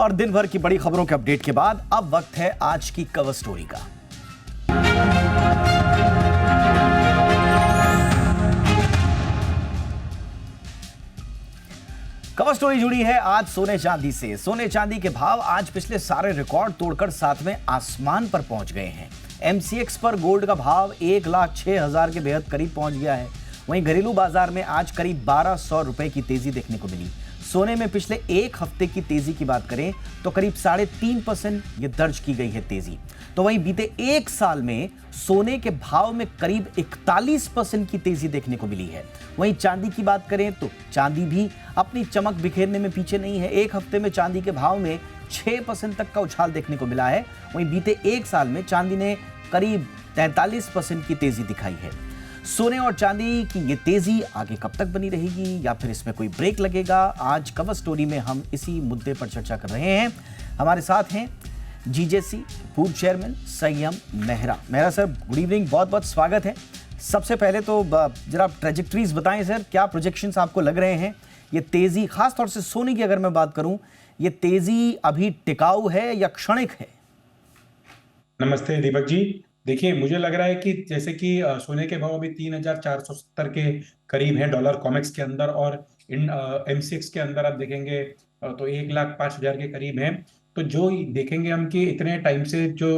और दिन भर की बड़ी खबरों के अपडेट के बाद अब वक्त है आज की कवर स्टोरी का। कवर स्टोरी जुड़ी है आज सोने चांदी से। सोने चांदी के भाव आज पिछले सारे रिकॉर्ड तोड़कर सातवें आसमान पर पहुंच गए हैं। एमसीएक्स पर गोल्ड का भाव 1,06,000 के बेहद करीब पहुंच गया है। वहीं घरेलू बाजार में आज करीब 1,200 रुपए की तेजी देखने को मिली। सोने में पिछले एक हफ्ते की तेजी की बात करें तो करीब 3.5% ये दर्ज की गई है तेजी। तो वहीं बीते एक साल में सोने के भाव में करीब 41% की तेजी देखने को मिली है। वहीं चांदी की बात करें तो चांदी भी अपनी चमक बिखेरने में पीछे नहीं है। एक हफ्ते में चांदी के भाव में 6% तक का उछाल देखने को मिला है। वहीं बीते एक साल में चांदी ने करीब 43% की तेजी दिखाई है। सोने और चांदी की ये तेजी आगे कब तक बनी रहेगी या फिर इसमें कोई ब्रेक लगेगा, आज कवर स्टोरी में हम इसी मुद्दे पर चर्चा कर रहे हैं। हमारे साथ हैं जीजेसी पूर्व चेयरमैन संयम Mehra. Mehra sir, good evening, बहुत बहुत स्वागत है। सबसे पहले तो जरा ट्रेजेक्टरीज बताएं सर, क्या प्रोजेक्शंस आपको लग रहे हैं? ये तेजी, खासतौर से सोने की अगर मैं बात करूं, ये तेजी अभी टिकाऊ है या क्षणिक है? नमस्ते दीपक जी। देखिए, मुझे लग रहा है कि जैसे कि सोने के भाव अभी 3,470 के करीब है डॉलर कॉमेक्स के अंदर, और एमसीएक्स के अंदर आप देखेंगे तो 1,05,000 के करीब है। तो जो देखेंगे हम कि इतने टाइम से जो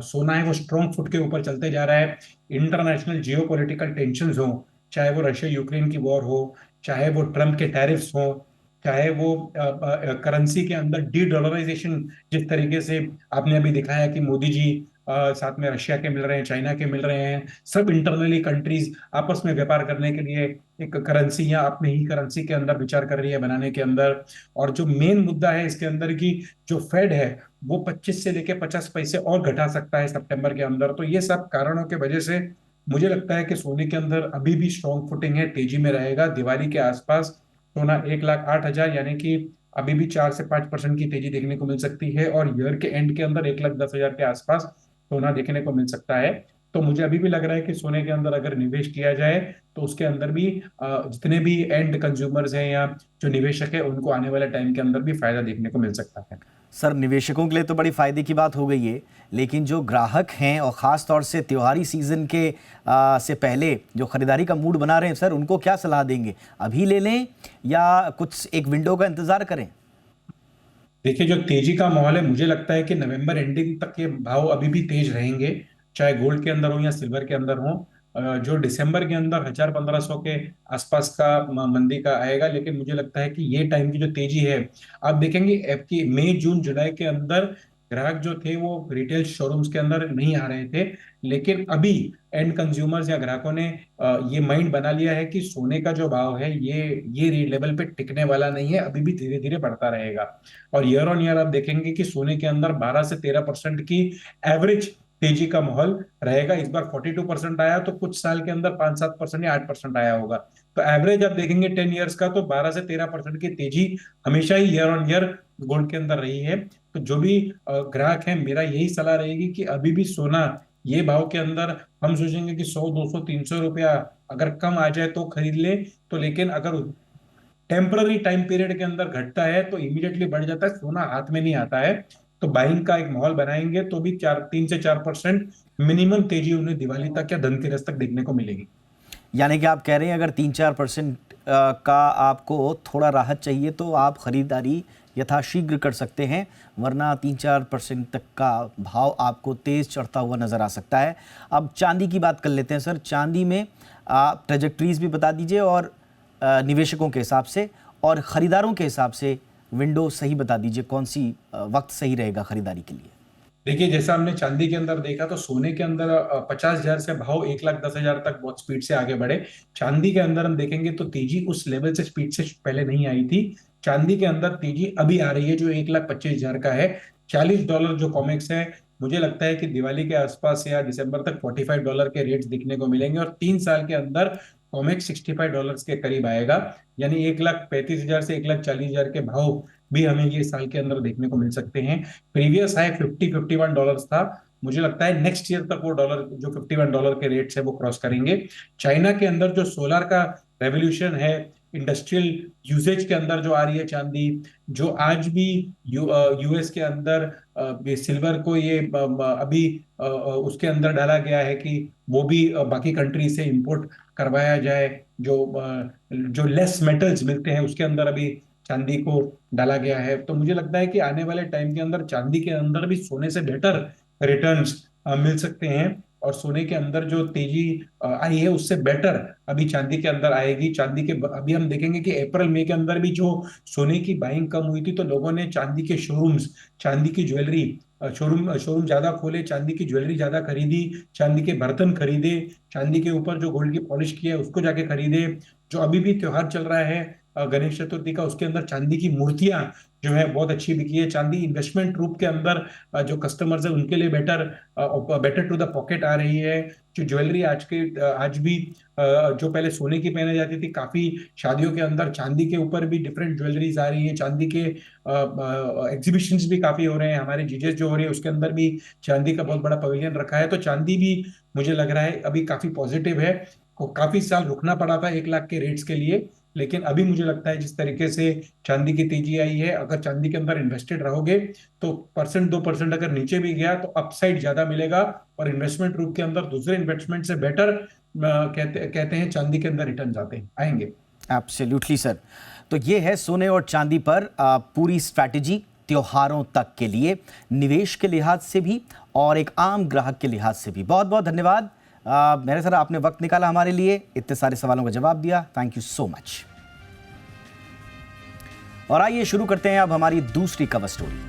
सोना है वो स्ट्रॉन्ग फुट के ऊपर चलते जा रहा है। इंटरनेशनल जियो पॉलिटिकल टेंशन हो, चाहे वो रशिया यूक्रेन की वॉर हो, चाहे वो ट्रम्प के टैरिफ्स हो, चाहे वो करेंसी के अंदर डी डॉलराइजेशन, जिस तरीके से आपने अभी दिखाया कि मोदी जी साथ में रशिया के मिल रहे हैं, चाइना के मिल रहे हैं, सब इंटरनली कंट्रीज आपस में व्यापार करने के लिए एक करेंसी या अपने ही करेंसी के अंदर विचार कर रही है बनाने के अंदर। और जो मेन मुद्दा है इसके अंदर की जो फेड है वो 25 से लेके 50 पैसे और घटा सकता है सितंबर के अंदर। तो ये सब कारणों के वजह से मुझे लगता है कि सोने के अंदर अभी भी स्ट्रॉन्ग फुटिंग है, तेजी में रहेगा। दिवाली के आसपास सोना 1,08,000 यानी कि अभी भी 4 से 5% की तेजी देखने को मिल सकती है, और ईयर के एंड के अंदर 1,10,000 के आसपास सोना देखने को मिल सकता है। तो मुझे अभी भी लग रहा है कि सोने के अंदर अगर निवेश किया जाए तो उसके अंदर भी जितने भी एंड कंज्यूमर्स हैं या जो निवेशक है उनको आने वाले टाइम के अंदर भी फायदा देखने को मिल सकता है। सर, निवेशकों के लिए तो बड़ी फायदे की बात हो गई है, लेकिन जो ग्राहक हैं और ख़ास तौर से त्योहारी सीजन के से पहले जो खरीदारी का मूड बना रहे हैं सर, उनको क्या सलाह देंगे? अभी ले लें या कुछ एक विंडो का इंतजार करें? देखिए, जो तेजी का माहौल है, मुझे लगता है कि नवंबर एंडिंग तक के भाव अभी भी तेज रहेंगे, चाहे गोल्ड के अंदर हो या सिल्वर के अंदर हो। जो दिसंबर के अंदर 1,000-1,500 के आसपास का मंदी का आएगा, लेकिन मुझे लगता है कि ये टाइम की जो तेजी है, आप देखेंगे कि मई जून जुलाई के अंदर ग्राहक जो थे वो रिटेल शोरूम्स के अंदर नहीं आ रहे थे, लेकिन अभी एंड कंज्यूमर्स या ग्राहकों ने ये माइंड बना लिया है कि सोने का जो भाव है ये लेवल पे टिकने वाला नहीं है, अभी भी धीरे धीरे बढ़ता रहेगा। और ईयर ऑन ईयर आप देखेंगे कि सोने के अंदर 12 से 13% की एवरेज तेजी का माहौल रहेगा। इस बार 42% आया, तो कुछ साल के अंदर 5-7% या 8% आया होगा। तो एवरेज आप देखेंगे 10 ईयर्स का, तो 12 से 13% की तेजी हमेशा ही ईयर ऑन ईयर गोल्ड के अंदर रही है। तो जो भी ग्राहक है, मेरा यही सलाह रहेगी कि अभी भी सोना ये भाव के अंदर हम सोचेंगे कि 100, 200, 300 रुपया अगर कम आ जाए तो खरीद ले। तो लेकिन अगर टेम्पररी टाइम पीरियड के अंदर घटता है तो इमीडिएटली बढ़ जाता है, सोना हाथ में नहीं आता है। तो बाइंग का एक माहौल बनाएंगे तो भी 3 से 4% मिनिमम तेजी उन्हें दिवाली तक या धनतेरस तक देखने को मिलेगी। यानी कि आप कह रहे हैं अगर 3-4% का आपको थोड़ा राहत चाहिए तो आप खरीदारी यथाशीघ्र कर सकते हैं, वरना 3-4% तक का भाव आपको तेज़ चढ़ता हुआ नज़र आ सकता है। अब चांदी की बात कर लेते हैं सर। चांदी में आप ट्रेजेक्टरीज भी बता दीजिए, और निवेशकों के हिसाब से और ख़रीदारों के हिसाब से विंडो सही बता दीजिए, कौन सी वक्त सही रहेगा ख़रीदारी के लिए? देखिए, जैसा हमने चांदी के अंदर देखा, तो सोने के अंदर 50,000 से भाव 1,10,000 तक बहुत स्पीड से आगे बढ़े। चांदी के अंदर हम देखेंगे तो तेजी उस लेवल से स्पीड से पहले नहीं आई थी। चांदी के अंदर तेजी अभी आ रही है जो 1,25,000 का है। $40 जो कॉमेक्स है, मुझे लगता है कि दिवाली के आसपास या दिसंबर तक $45 के रेट्स दिखने को मिलेंगे, और 3 साल के अंदर कॉमेक्स $65 के करीब आएगा। यानी 1,35,000 से 1,40,000 के भाव भी हमें ये साल के अंदर देखने को मिल सकते हैं। प्रीवियस हाई $50-51 था। मुझे लगता है नेक्स्ट ईयर तक वो डॉलर जो $51 के रेट है वो क्रॉस करेंगे। चाइना के अंदर जो सोलर का रेवोल्यूशन है, इंडस्ट्रियल यूसेज के अंदर जो आ रही है चांदी, जो आज भी यूएस के अंदर सिल्वर को ये अभी उसके अंदर डाला गया है कि वो भी बाकी कंट्री से इंपोर्ट करवाया जाए, जो लेस मेटल्स मिलते हैं उसके अंदर अभी चांदी को डाला गया है। तो मुझे लगता है कि आने वाले टाइम के अंदर चांदी के अंदर भी सोने से बेटर रिटर्न्स मिल सकते हैं, और सोने के अंदर जो तेजी आई है उससे बेटर अभी चांदी के अंदर आएगी। चांदी के अभी हम देखेंगे कि अप्रैल मई के अंदर भी जो सोने की बाइंग कम हुई थी, तो लोगों ने चांदी के शोरूम्स, चांदी की ज्वेलरी शोरूम शोरूम ज्यादा खोले, चांदी की ज्वेलरी ज्यादा खरीदी, चांदी के बर्तन खरीदे, चांदी के ऊपर जो गोल्ड की पॉलिश की है उसको जाके खरीदे। जो अभी भी त्योहार चल रहा है गणेश चतुर्थी का, उसके अंदर चांदी की मूर्तियां जो है बहुत अच्छी बिकी है। चांदी इन्वेस्टमेंट रूप के अंदर जो कस्टमर्स है उनके लिए बेटर टू द पॉकेट आ रही है। जो ज्वेलरी आज भी जो पहले सोने की पहने जाती थी, काफी शादियों के अंदर चांदी के ऊपर भी डिफरेंट ज्वेलरीज आ रही है। चांदी के एग्जीबिशंस भी काफी हो रहे हैं, हमारे जीजेस जो हो रही है उसके अंदर भी चांदी का बहुत बड़ा पवेलियन रखा है। तो चांदी भी मुझे लग रहा है अभी काफी पॉजिटिव है। काफी साल रुकना पड़ा था 1 लाख के रेट्स के लिए, लेकिन अभी मुझे लगता है जिस तरीके से चांदी की तेजी आई है, अगर चांदी के अंदर इन्वेस्टेड रहोगे तो 1% 2% अगर नीचे भी गया तो अपसाइड ज्यादा मिलेगा, और इन्वेस्टमेंट रूप के अंदर दूसरे इन्वेस्टमेंट से बेटर कहते हैं चांदी के अंदर रिटर्न आएंगे। Absolutely sir. तो ये है सोने और चांदी पर पूरी स्ट्रैटेजी त्योहारों तक के लिए, निवेश के लिहाज से भी और एक आम ग्राहक के लिहाज से भी। बहुत बहुत धन्यवाद मेरे सर, आपने वक्त निकाला हमारे लिए, इतने सारे सवालों का जवाब दिया। Thank you so much. और आइए शुरू करते हैं अब हमारी दूसरी कवर स्टोरी।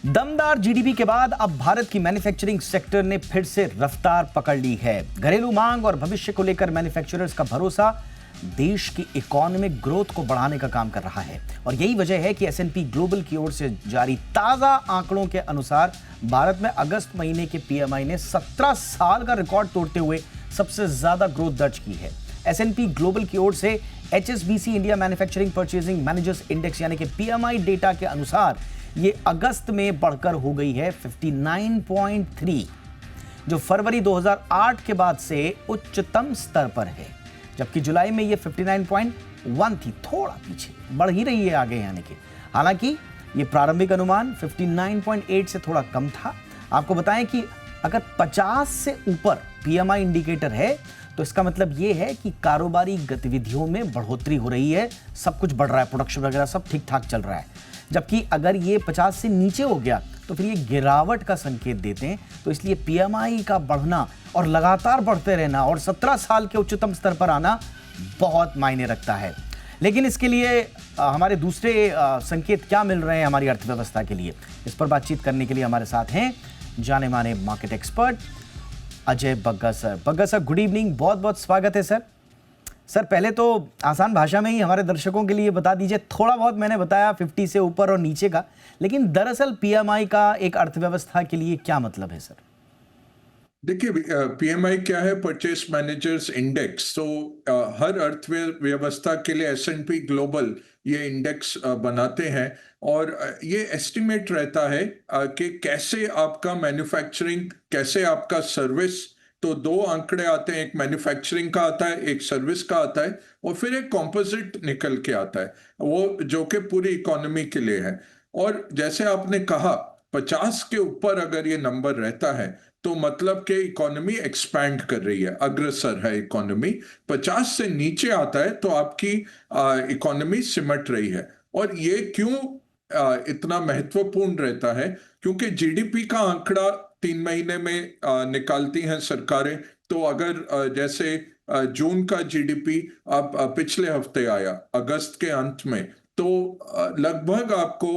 दमदार जीडीपी के बाद अब भारत की मैन्युफैक्चरिंग सेक्टर ने फिर से रफ्तार पकड़ ली है। घरेलू मांग और भविष्य को लेकर मैन्युफैक्चरर्स का भरोसा देश की इकोनॉमिक ग्रोथ को बढ़ाने का काम कर रहा है, और यही वजह है कि एस&पी ग्लोबल की ओर से जारी ताजा आंकड़ों के अनुसार भारत में अगस्त महीने के पीएमआई ने 17 साल का रिकॉर्ड तोड़ते हुए सबसे ज्यादा ग्रोथ दर्ज की है। एस&पी ग्लोबल की ओर से HSBC India manufacturing purchasing managers index यानी कि पीएमआई डेटा के अनुसार ये अगस्त में बढ़कर हो गई है 59.3, जो फरवरी 2008 के बाद से उच्चतम स्तर पर है, जबकि जुलाई में ये 59.1 थी, थोड़ा पीछे बढ़ ही रही है आगे यानी कि। हालांकि ये प्रारंभिक अनुमान 59.8 से थोड़ा कम था। आपको बताएं कि अगर 50 से ऊपर पीएमआई इंडिकेटर है तो इसका मतलब ये है कि कारोबारी गतिविधियों में बढ़ोतरी हो रही है, सब कुछ बढ़ रहा है, प्रोडक्शन वगैरह सब ठीक ठाक चल रहा है। जबकि अगर ये 50 से नीचे हो गया तो फिर ये गिरावट का संकेत देते हैं। तो इसलिए पीएमआई का बढ़ना और लगातार बढ़ते रहना और 17 साल के उच्चतम स्तर पर आना बहुत मायने रखता है। लेकिन इसके लिए हमारे दूसरे संकेत क्या मिल रहे हैं हमारी अर्थव्यवस्था के लिए, इस पर बातचीत करने के लिए हमारे साथ हैं जाने माने market expert Ajay Bagga sir. Bagga sir, good evening, बहुत बहुत स्वागत है सर। सर पहले तो आसान भाषा में ही हमारे दर्शकों के लिए बता दीजिए, थोड़ा बहुत मैंने बताया 50 से ऊपर और नीचे का, लेकिन दरअसल पीएमआई का एक अर्थव्यवस्था के लिए क्या मतलब है सर? देखिए, पीएमआई क्या है? Purchase managers index. तो हर अर्थव्यवस्था के लिए एस&पी ग्लोबल ये इंडेक्स बनाते हैं, और ये एस्टिमेट रहता है कि कैसे आपका मैन्युफैक्चरिंग, कैसे आपका सर्विस। तो 2 आंकड़े आते हैं, एक मैन्युफैक्चरिंग का आता है, एक सर्विस का आता है, और फिर एक कॉम्पोजिट निकल के आता है, वो जो कि पूरी इकोनॉमी के लिए है। और जैसे आपने कहा, 50 के ऊपर अगर ये नंबर रहता है तो मतलब कि इकोनॉमी एक्सपैंड कर रही है, अग्रसर है इकोनॉमी। 50 से नीचे आता है तो आपकी इकोनॉमी सिमट रही है। और ये क्यों इतना महत्वपूर्ण रहता है? क्योंकि जीडीपी का आंकड़ा 3 महीने में निकालती हैं सरकारें। तो अगर जैसे जून का जीडीपी अब पिछले हफ्ते आया अगस्त के अंत में, तो लगभग आपको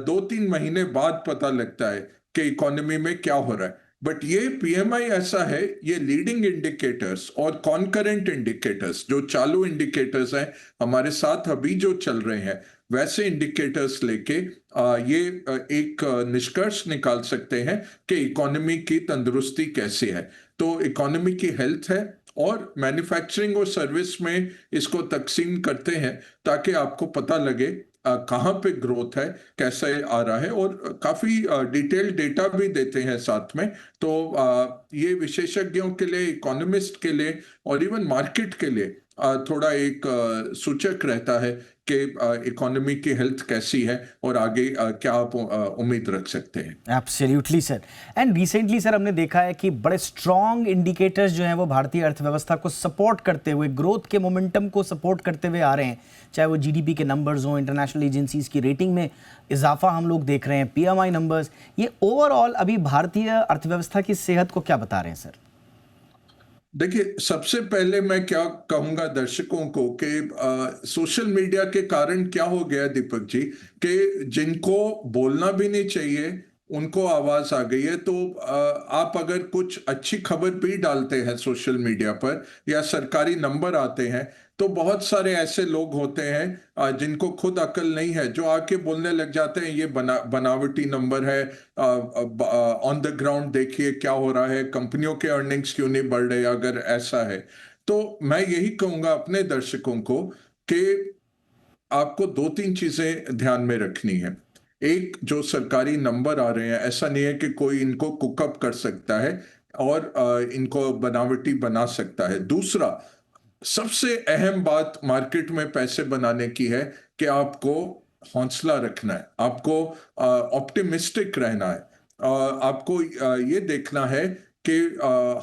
2-3 महीने बाद पता लगता है कि इकोनॉमी में क्या हो रहा है। बट ये पीएमआई ऐसा है, ये लीडिंग इंडिकेटर्स और कॉन्करेंट इंडिकेटर्स, जो चालू इंडिकेटर्स हैं हमारे साथ अभी जो चल रहे हैं, वैसे इंडिकेटर्स लेके ये एक निष्कर्ष निकाल सकते हैं कि इकोनॉमी की तंदुरुस्ती कैसी है। तो इकोनॉमी की हेल्थ है, और मैन्युफैक्चरिंग और सर्विस में इसको तकसीम करते हैं ताकि आपको पता लगे कहाँ पे ग्रोथ है, कैसे आ रहा है, और काफी डिटेल डेटा भी देते हैं साथ में। तो ये विशेषज्ञों के लिए, इकोनॉमिस्ट के लिए और इवन मार्केट के लिए थोड़ा एक सूचक रहता है कि इकोनॉमी की हेल्थ कैसी है और आगे क्या आप उम्मीद रख सकते हैं। Absolutely sir. And recently sir हमने देखा है कि बड़े स्ट्रॉन्ग इंडिकेटर्स जो हैं वो भारतीय अर्थव्यवस्था को सपोर्ट करते हुए, ग्रोथ के मोमेंटम को सपोर्ट करते हुए आ रहे हैं, चाहे वो जीडीपी के नंबर्स हों, इंटरनेशनल एजेंसीज की रेटिंग में इजाफा हम लोग देख रहे हैं, पीएमआई नंबर्स। ये ओवरऑल अभी भारतीय अर्थव्यवस्था की सेहत को क्या बता रहे हैं सर? देखिए, सबसे पहले मैं क्या कहूंगा दर्शकों को कि सोशल मीडिया के कारण क्या हो गया दीपक जी, कि जिनको बोलना भी नहीं चाहिए उनको आवाज आ गई है। तो आप अगर कुछ अच्छी खबर भी डालते हैं सोशल मीडिया पर या सरकारी नंबर आते हैं, तो बहुत सारे ऐसे लोग होते हैं जिनको खुद अकल नहीं है, जो आके बोलने लग जाते हैं ये बनावटी नंबर है, ऑन द ग्राउंड देखिए क्या हो रहा है, कंपनियों के अर्निंग्स क्यों नहीं बढ़ रहे अगर ऐसा है। तो मैं यही कहूंगा अपने दर्शकों को कि आपको दो तीन चीजें ध्यान में रखनी है। एक, जो सरकारी नंबर आ रहे हैं, ऐसा नहीं है कि कोई इनको कुकअप कर सकता है और इनको बनावटी बना सकता है। दूसरा, सबसे अहम बात मार्केट में पैसे बनाने की है कि आपको हौसला रखना है, आपको ऑप्टिमिस्टिक रहना है, आपको ये देखना है कि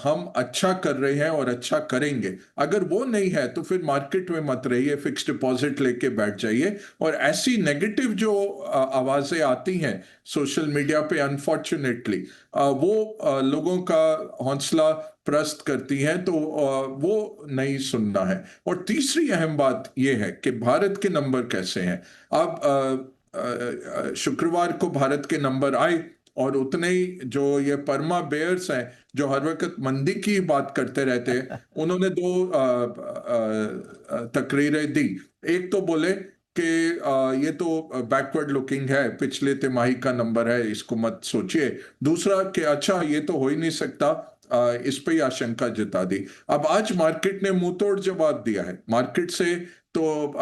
हम अच्छा कर रहे हैं और अच्छा करेंगे। अगर वो नहीं है तो फिर मार्केट में मत रहिए, फिक्स डिपॉजिट लेके बैठ जाइए। और ऐसी नेगेटिव जो आवाजें आती हैं सोशल मीडिया पे, अनफॉर्चुनेटली वो लोगों का हौसला प्रस्त करती हैं, तो वो नहीं सुनना है। और तीसरी अहम बात यह है कि भारत के नंबर कैसे हैं। अब शुक्रवार को भारत के नंबर आए और उतने ही जो ये परमा बेयर्स हैं जो हर वक्त मंदी की बात करते रहते हैं, उन्होंने दो तकरीरें दी। एक तो बोले कि ये तो बैकवर्ड लुकिंग है, पिछले तिमाही का नंबर है, इसको मत सोचिए। दूसरा कि अच्छा ये तो हो ही नहीं सकता, इस पे ही आशंका जता दी। अब आज मार्केट ने मुंह तोड़ जवाब दिया है। मार्केट से तो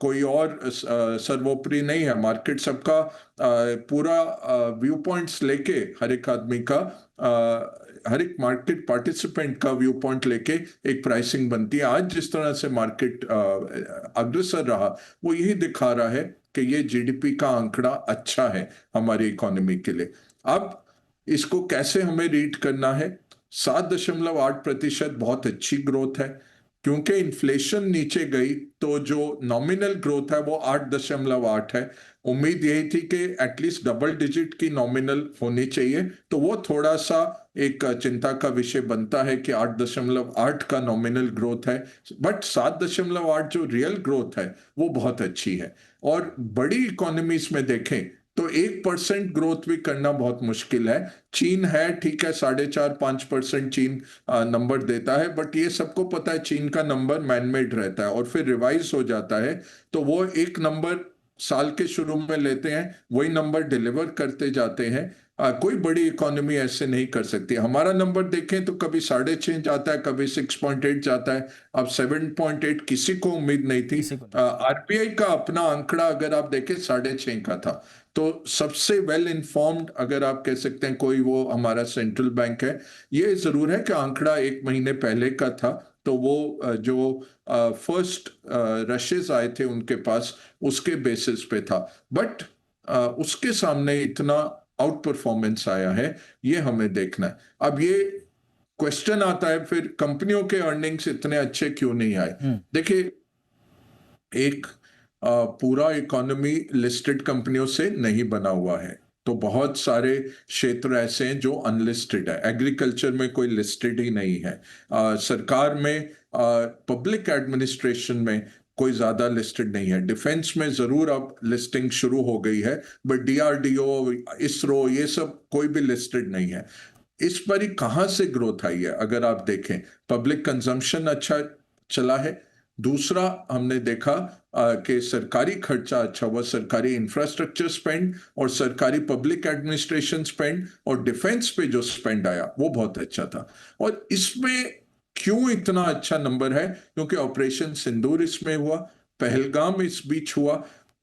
कोई और सर्वोपरि नहीं है। मार्केट सबका पूरा व्यू पॉइंट्स लेके, हर एक आदमी का, हर एक मार्केट पार्टिसिपेंट का व्यू पॉइंट लेके एक प्राइसिंग बनती है। आज जिस तरह से मार्केट अग्रसर रहा, वो यही दिखा रहा है कि ये जीडीपी का आंकड़ा अच्छा है हमारी इकोनॉमी के लिए। अब इसको कैसे हमें रीड करना है? 7.8% बहुत अच्छी ग्रोथ है, क्योंकि इन्फ्लेशन नीचे गई तो जो नॉमिनल ग्रोथ है वो 8.8 है। उम्मीद यही थी कि एटलीस्ट डबल डिजिट की नॉमिनल होनी चाहिए, तो वो थोड़ा सा एक चिंता का विषय बनता है कि 8.8 का नॉमिनल ग्रोथ है, बट 7.8 जो रियल ग्रोथ है वो बहुत अच्छी है। और बड़ी इकोनॉमीज में देखें तो 1% ग्रोथ भी करना बहुत मुश्किल है। चीन है, ठीक है, 4.5-5% चीन नंबर देता है, बट ये सबको पता है चीन का नंबर मैनमेड रहता है और फिर रिवाइज हो जाता है। तो वो एक नंबर साल के शुरू में लेते हैं, वही नंबर डिलीवर करते जाते हैं। कोई बड़ी इकोनॉमी ऐसे नहीं कर सकती। हमारा नंबर देखें तो कभी 6.5 जाता है, कभी 6.8 जाता है। अब 7.8 किसी को उम्मीद नहीं थी। किसी को आरबीआई का अपना आंकड़ा अगर आप देखें 6.5 का था। तो सबसे वेल इन्फॉर्म्ड अगर आप कह सकते हैं कोई, वो हमारा सेंट्रल बैंक है। ये जरूर है कि आंकड़ा एक महीने पहले का था, तो वो जो फर्स्ट रशेस आए थे उनके पास, उसके बेसिस पे था। बट उसके सामने इतना आउट परफॉर्मेंस आया है, ये हमें देखना है। अब ये क्वेश्चन आता है फिर, कंपनियों के अर्निंग्स इतने अच्छे क्यों नहीं आए? देखिए, एक पूरा इकोनॉमी लिस्टेड कंपनियों से नहीं बना हुआ है, तो बहुत सारे क्षेत्र ऐसे हैं जो अनलिस्टेड है। एग्रीकल्चर में कोई लिस्टेड ही नहीं है। सरकार में, पब्लिक एडमिनिस्ट्रेशन में कोई ज्यादा लिस्टेड नहीं है। डिफेंस में जरूर अब लिस्टिंग शुरू हो गई है, बट डीआरडीओ, इसरो, ये सब कोई भी लिस्टेड नहीं है। इस पर ही कहां से ग्रोथ आई है अगर आप देखें, पब्लिक कंजम्पशन अच्छा चला है। दूसरा, हमने देखा कि सरकारी खर्चा अच्छा हुआ, सरकारी इंफ्रास्ट्रक्चर स्पेंड और सरकारी पब्लिक एडमिनिस्ट्रेशन स्पेंड और डिफेंस पे जो स्पेंड आया वो बहुत अच्छा था। और इसमें क्यों इतना अच्छा नंबर है? क्योंकि ऑपरेशन सिंदूर इसमें हुआ, पहलगाम इस बीच हुआ।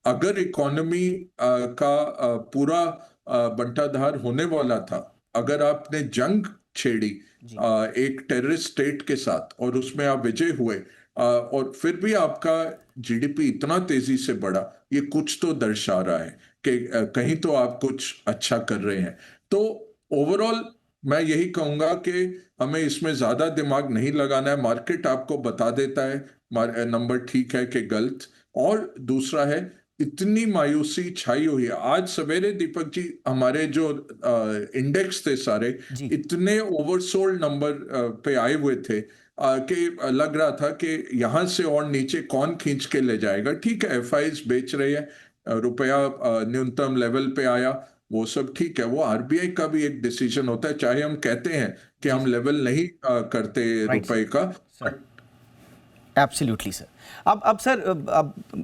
अगर इकोनॉमी का पूरा बंटाधार होने वाला था, अगर आपने जंग छेड़ी जी। एक टेररिस्ट स्टेट के साथ और उसमें आप विजय हुए और फिर भी आपका जीडीपी इतना तेजी से बढ़ा, ये कुछ तो दर्शा रहा है कि कहीं तो आप कुछ अच्छा कर रहे हैं। तो ओवरऑल मैं यही कहूंगा कि हमें इसमें ज्यादा दिमाग नहीं लगाना है, मार्केट आपको बता देता है नंबर ठीक है कि गलत। और दूसरा है, इतनी मायूसी छाई हुई है। आज सवेरे दीपक जी हमारे जो इंडेक्स थे सारे जी। इतने ओवरसोल्ड नंबर पे आए हुए थे कि लग रहा था कि यहां से और नीचे कौन खींच के ले जाएगा। ठीक है, एफआईज बेच रहे हैं, रुपया न्यूनतम लेवल पे आया, वो सब ठीक है, वो आरबीआई का भी एक डिसीजन होता है। चाहे हम कहते हैं कि जी हम सर। लेवल नहीं करते राइट रुपए का, सर। Absolutely sir. अब सर,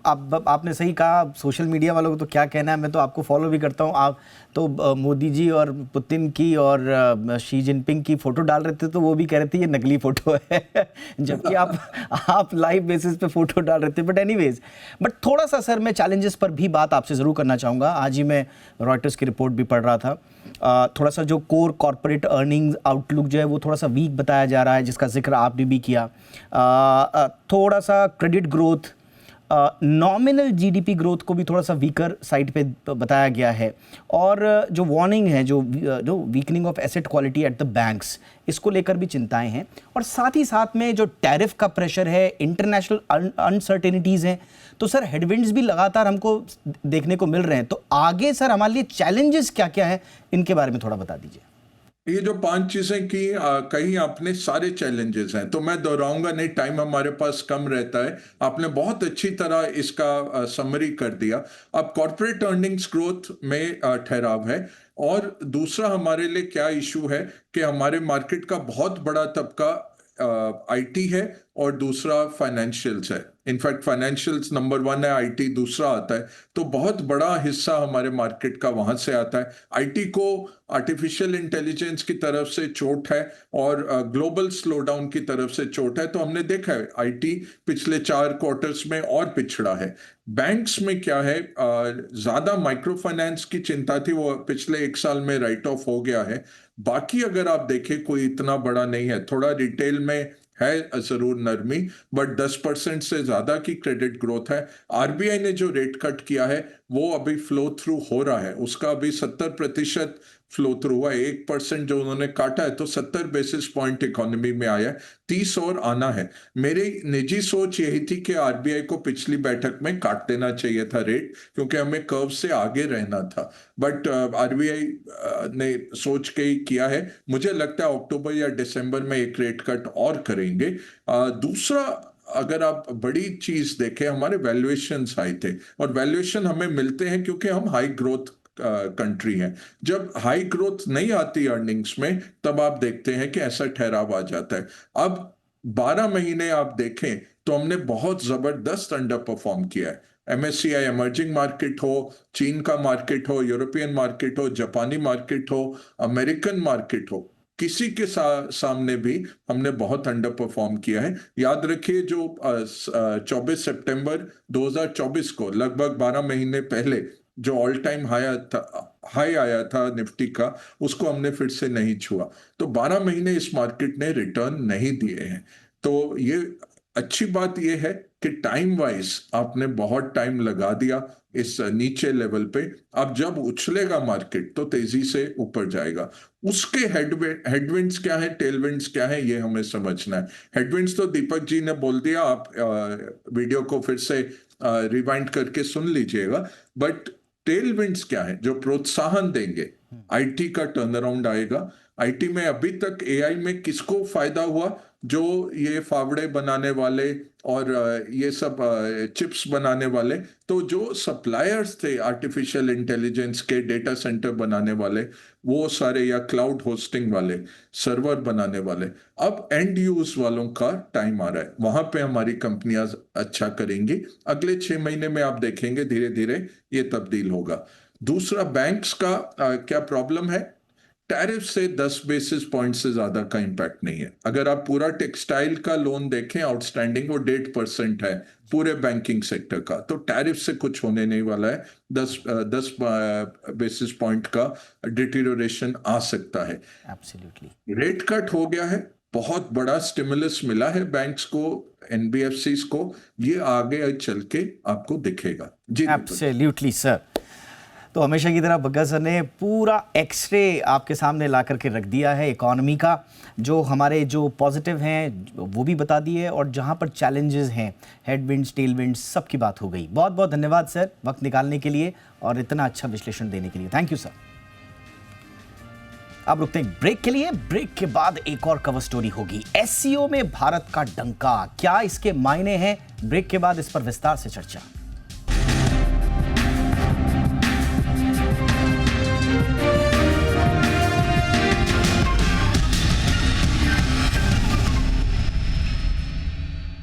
अब आपने सही कहा, सोशल मीडिया वालों को तो क्या कहना है, मैं तो आपको फॉलो भी करता हूँ। आप तो मोदी जी और पुतिन की और शी जिनपिंग की फ़ोटो डाल रहे थे तो वो भी कह रहे थे ये नकली फ़ोटो है जबकि आप लाइव बेसिस पे फ़ोटो डाल रहे थे। बट एनीवेज, बट थोड़ा सा सर मैं चैलेंजेस पर भी बात आपसे ज़रूर करना चाहूँगा। आज ही मैं रॉयटर्स की रिपोर्ट भी पढ़ रहा था। थोड़ा सा जो कोर कॉर्पोरेट अर्निंग्स आउटलुक जो है वो थोड़ा सा वीक बताया जा रहा है, जिसका जिक्र आपने भी किया। थोड़ा सा credit growth, nominal GDP growth को भी थोड़ा सा वीकर साइड पे बताया गया है। और जो वार्निंग है, जो weakening of asset quality at the banks, इसको लेकर भी चिंताएं हैं। और साथ ही साथ में जो टैरिफ का प्रेशर है, इंटरनेशनल अनसर्टेनिटीज़ हैं, तो सर हेडविंड्स भी लगातार हमको देखने को मिल रहे हैं। तो आगे सर हमारे लिए चैलेंजेस क्या क्या हैं, इनके बारे में थोड़ा बता दीजिए। ये जो पांच चीजें की कहीं आपने सारे चैलेंजेस हैं, तो मैं दोहराऊंगा नहीं, टाइम हमारे पास कम रहता है। आपने बहुत अच्छी तरह इसका समरी कर दिया। अब कॉर्पोरेट अर्निंग्स ग्रोथ में ठहराव है, और दूसरा हमारे लिए क्या इशू है कि हमारे मार्केट का बहुत बड़ा तबका आईटी है और दूसरा फाइनेंशियल्स है। इनफैक्ट फाइनेंशियल्स नंबर 1 है, आईटी दूसरा आता है। तो बहुत बड़ा हिस्सा हमारे मार्केट का वहां से आता है। आईटी को आर्टिफिशियल इंटेलिजेंस की तरफ से चोट है और ग्लोबल स्लोडाउन की तरफ से चोट है। तो हमने देखा है आईटी पिछले 4 क्वार्टर्स में और पिछड़ा है। बैंक्स में क्या है, ज्यादा माइक्रो फाइनेंस की चिंता थी, वो पिछले 1 साल में राइट ऑफ हो गया है। बाकी अगर आप देखें कोई इतना बड़ा नहीं है, थोड़ा रिटेल में है जरूर नरमी, बट 10% से ज्यादा की क्रेडिट ग्रोथ है। आरबीआई ने जो रेट कट किया है वो अभी फ्लो थ्रू हो रहा है, उसका अभी 70% फ्लो थ्रू हुआ है। 1% जो उन्होंने काटा है तो 70 बेसिस पॉइंट इकोनॉमी में आया है, 30 और आना है। मेरी निजी सोच यही थी कि आरबीआई को पिछली बैठक में काट देना चाहिए था रेट, क्योंकि हमें कर्व से आगे रहना था। बट आरबीआई ने सोच के ही किया है। मुझे लगता है अक्टूबर या दिसंबर में एक रेट कट और करेंगे। दूसरा, अगर आप बड़ी चीज देखें, हमारे वैल्यूएशंस हाई थे, और वैल्यूएशन हमें मिलते हैं क्योंकि हम हाई ग्रोथ कंट्री हैं। जब हाई ग्रोथ नहीं आती अर्निंग्स में, तब आप देखते हैं कि ऐसा ठहराव आ जाता है। अब 12 महीने आप देखें तो हमने बहुत जबरदस्त अंडर परफॉर्म किया है। एमएससीआई इमर्जिंग मार्केट हो, चीन का मार्केट हो, यूरोपियन मार्केट हो, जापानी मार्केट हो, अमेरिकन मार्केट हो, किसी के सामने भी हमने बहुत अंडर परफॉर्म किया है। याद रखिए, जो 24 सितंबर 2024 को, लगभग 12 महीने पहले, जो ऑल टाइम हाई आया था निफ्टी का, उसको हमने फिर से नहीं छुआ। तो 12 महीने इस मार्केट ने रिटर्न नहीं दिए हैं। तो ये अच्छी बात ये है कि टाइम वाइज आपने बहुत टाइम लगा दिया इस नीचे लेवल पे। अब जब उछलेगा मार्केट तो तेजी से ऊपर जाएगा। उसके हेडविंड्स क्या है, टेलविंड्स क्या है, ये हमें समझना है। हेडविंड्स तो दीपक जी ने बोल दिया, आप वीडियो को फिर से रिवाइंड करके सुन लीजिएगा। बट टेलविंड्स क्या है जो प्रोत्साहन देंगे? आईटी का टर्न अराउंड आएगा। आईटी में अभी तक एआई में किसको फायदा हुआ? जो ये फावड़े बनाने वाले और ये सब चिप्स बनाने वाले, तो जो सप्लायर्स थे आर्टिफिशियल इंटेलिजेंस के, डेटा सेंटर बनाने वाले, वो सारे, या क्लाउड होस्टिंग वाले, सर्वर बनाने वाले, अब एंड यूज वालों का टाइम आ रहा है। वहां पे हमारी कंपनियां अच्छा करेंगी। अगले 6 महीने में आप देखेंगे धीरे धीरे ये तब्दील होगा। दूसरा, बैंक्स का क्या प्रॉब्लम है? टैरिफ से 10 बेसिस पॉइंट से ज्यादा का इम्पैक्ट नहीं है। अगर आप पूरा टेक्सटाइल का लोन देखें आउटस्टैंडिंग, वो 1.5% है पूरे बैंकिंग सेक्टर का, तो टैरिफ से कुछ होने नहीं वाला है। 10 बेसिस पॉइंट का डिटेरियोरेशन आ सकता है। एब्सोल्युटली। रेट कट हो गया है, बहुत बड़ा स्टिमुलस मिला है बैंक्स को, एनबीएफसीज को, ये आगे चल के आपको दिखेगा। जी एब्सोल्युटली सर। तो हमेशा की तरह बग्गा सर ने पूरा एक्सरे आपके सामने ला करके रख दिया है इकोनॉमी का, जो हमारे जो पॉजिटिव हैं वो भी बता दिए, और जहां पर चैलेंजेस हैं, हेडविंड्स टेलविंड्स, सब की बात हो गई। बहुत बहुत धन्यवाद सर वक्त निकालने के लिए और इतना अच्छा विश्लेषण देने के लिए। Thank you sir. अब रुकते हैं ब्रेक के लिए। ब्रेक के बाद एक और कवर स्टोरी होगी, एससीओ में भारत का डंका, क्या इसके मायने हैं? ब्रेक के बाद इस पर विस्तार से चर्चा।